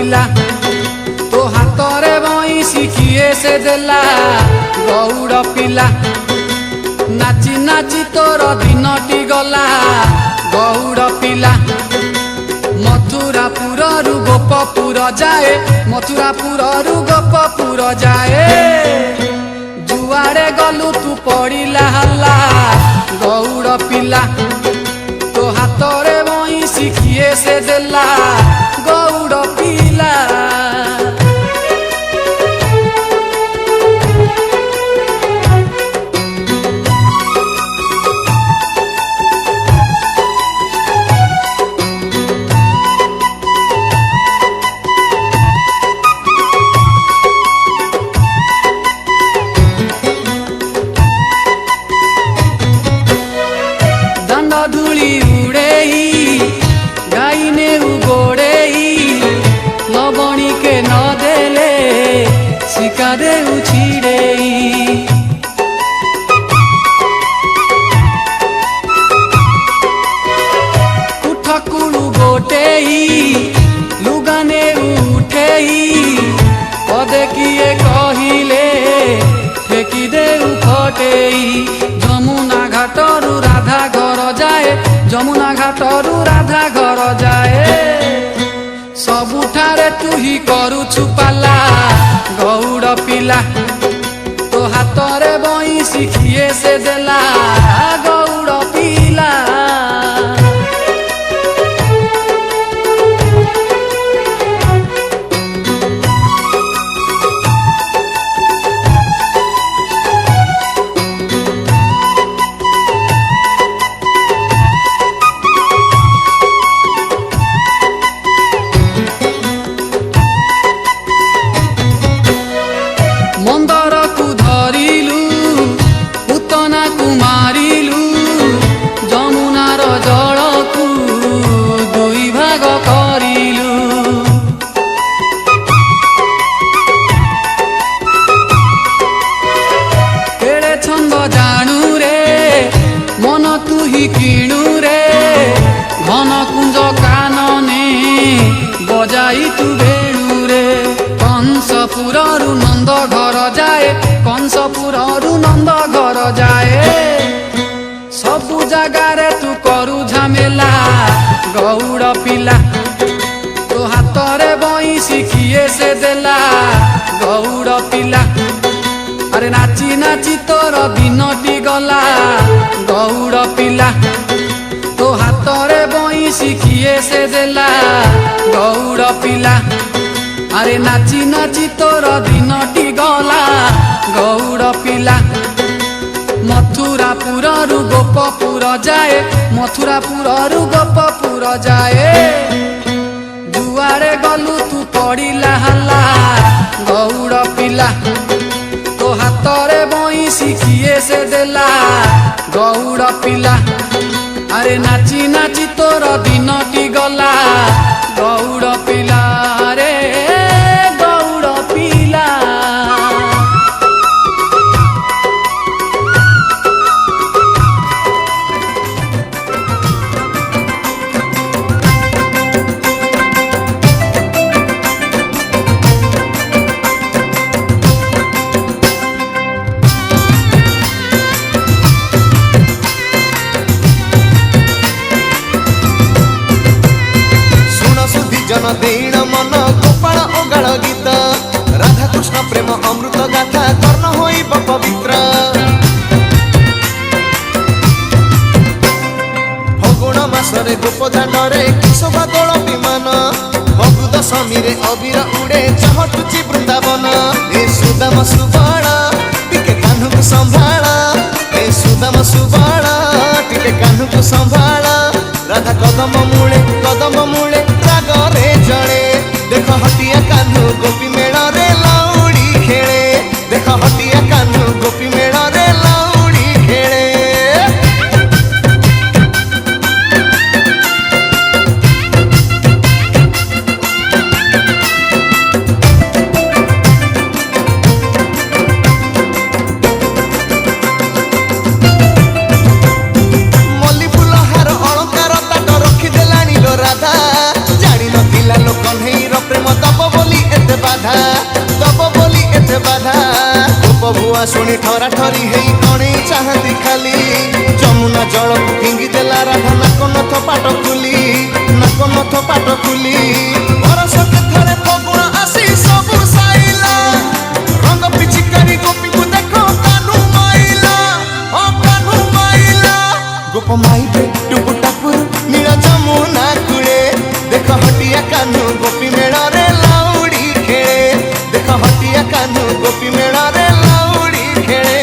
पिला तो हाथ रे बईसी किए से देला गौड़ पिला नाची नाची तोर दिनटी गला गौड़ पिला मथुरापुर रु गोपपुर जाए मथुरापुर रु गोपपुर जाए जुआड़े गलु तू पड़िला हल्ला गौड़ पिला तो हाथ रे बईसी किए से देला गौड़ पिला धूली उड़े गाई ने उगोड़े लवणी के न देले शिका दे उछिड़े उठकुलू गोटे लुगाने उठे पदे किए कहिले फेकी दे उठटे जमुना घाटरू राधा घर जाए जमुना घाटरू राधा घर जाए सबुठारे तू ही करुछु पाला गौड़ पिला तो हाथ रे बईसी किए से देला गौड़ पिला मंदर को धरिलु पूतना को मारिलु जमुनार जल को दुई भाग करिलु केड़े छंद जानू रे मन तू ही किणु रे घन कुंज कानने बजाई तू बेणु रे कंसपुर रु नंद घर जाए कंसपुर रु नंद घर जाए सबु जगार तू करू झमेला गौड़ पिला तो हाथ रे बईसी किए से देला गौड़ पिला अरे नाची नाची तोर दिनटी गला गौड़ पिला तो हाथ रे बईसी किए से देला गौड़ पिला अरे नाची नाची तोर दिनटी गला गौड़ पिला मथुरापुर रु गोपपुर जाए मथुरापुर रु गोपपुर जाए जुआड़े गलु तू पड़िला हल्ला गौड़ पिला तो हाथ रे बईसी किए से देला गौड़ पिला अरे नाची नाची तोर दिनटी गला गौड़ पिला रे गौड़ पिला जन दीन मन गोपाल ओगाल गीत राधा कृष्ण प्रेम अमृत गाथा कर्ण होइब पवित्र फगुण मासरे गोपदाण्डरे शोभा दोल विमान बगु दशमी रे अबीर उड़े चहटुची वृंदावन ए सुदाम सुबल टिके कान्हू को संभाल ए सुदाम सुबल टिके कान्हू को संभाल राधा कदम मूले रागरे जड़े देख हटिया कान्हू गोपी मेल रे लाउड़ी खेले देख हटिया कान्हू गोपी मेल रे लाउड़ी खेले मल्ली फूल हार अलंकार ताट रखी देलानी लो राधा जानी नथिला लोक कन्हैर प्रेम तब बाधा दब बोली एते बाधा गोप भुआ शुणी ठरा ठरी हेई कणे चाहती खाली जमुना जल फिंगी देला राधा नाक नथ पाट खुली बरस के थरे फगुण आसी सबु साइला रंग पिचिकारी गोपी को देखो कानू माइला ओ कानू माइला गोप माई टुकु टाकुर नील जमुना कुले देख हटिया कानू गोपी मेड़ा रे लाउड़ी खेले देख हटिया कानू गोपी मेड़ा रे लाउड़ी खेले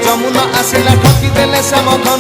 जमुना आसिला ठकी देले श्याम घन